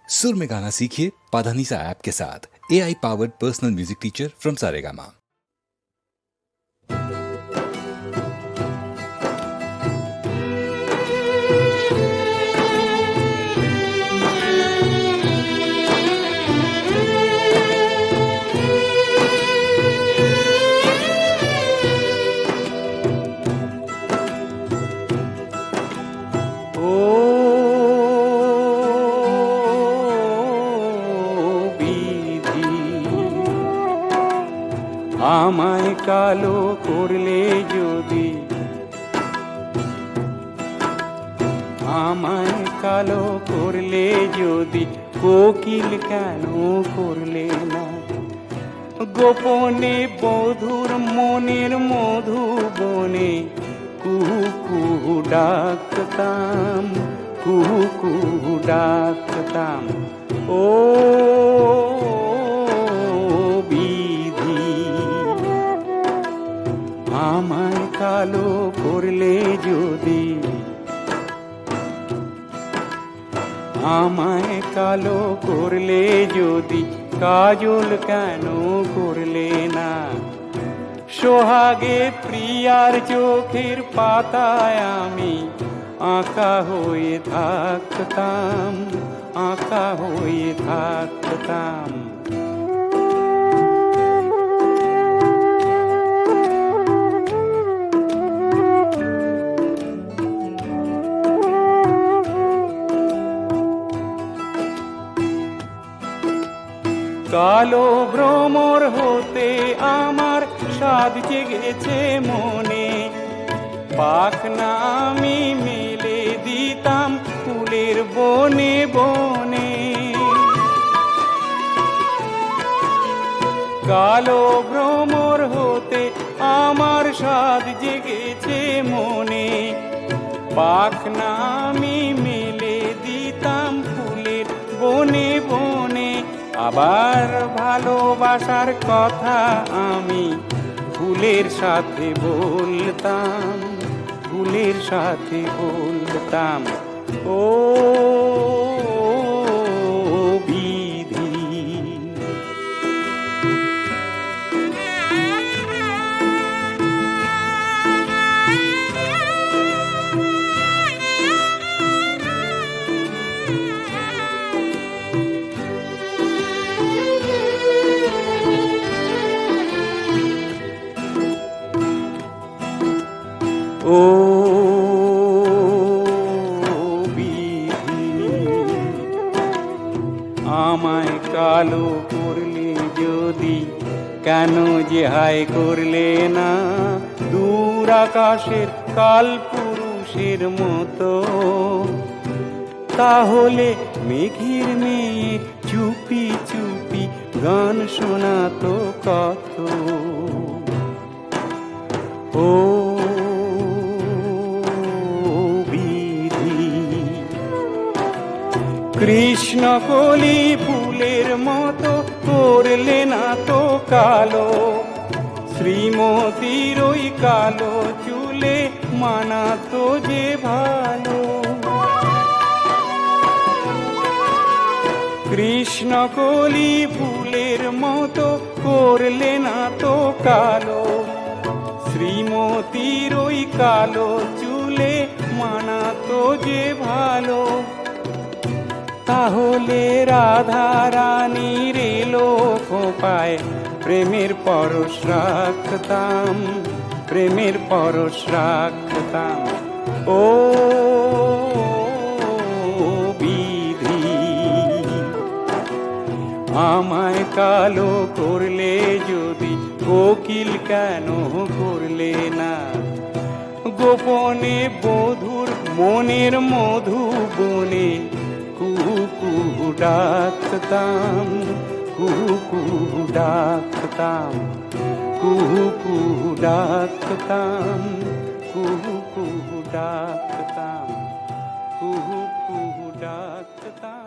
सुर में गाना सीखिए पाधानीसा ऐप के साथ। AI powered personal music teacher from Saregama. আমায় কালো করলে যদি, আমায় কালো করলে যদি, কোকিল কেন করলে না? গোপনে বধুর মনের মধুবনে কুহু কুহু ডাকতাম, কুহু কুহু ডাকতাম। ও আমায় কালো করলে যদি, আমায় কালো করলে যদি, কাজল কেন করলে না? সোহাগে প্রিয়ার চোখের পাতায় আমি আঁকা হয়ে থাকতাম, আঁকা হয়ে থাকতাম। কালো ভ্রমর হতে আমার স্বাদ জেগেছে মনে, পাখনা আমি মেলে দিতাম ফুলের বনে বনে। কালো ভ্রমর হতে আমার স্বাদ জেগেছে মনে, পাখনা আমি মেলে দিতাম ফুলের বনে বনে। আবার ভালোবাসার কথা আমি ফুলের সাথে বলতাম, ফুলের সাথে বলতাম। ও বিধি, ও বিধি, আমায় কালো করলে যদি, কেন যে হায় করলে না? দূর আকাশের কাল পুরুষের মতো, তাহলে মেঘের মেয়ে চুপি চুপি গান শোনাতো কত। ও কৃষ্ণ কলি ফুলের মতো করলে না তো কালো, শ্রীমতীর ওই কালো চুলে মানাতো যে ভালো। কৃষ্ণ কলি ফুলের মতো করলে না তো কালো, শ্রীমতীর ওই কালো চুলে মানাতো যে ভালো। তাহলে রাধা রানীর এলো খোপায় প্রেমের পরশ রাখতাম, প্রেমের পরশ রাখতাম। ও বিধি, আমায় কালো করলে যদি, কোকিল কেন করলে না? গোপনে বধুর মনের মধুবনে কুহু কুহু ডাকতাম, কুহু কুহু ডাকতাম, কুহু কুহু ডাকতাম, কুহু কুহু ডাকতাম, কুহু কুহু ডাকতাম।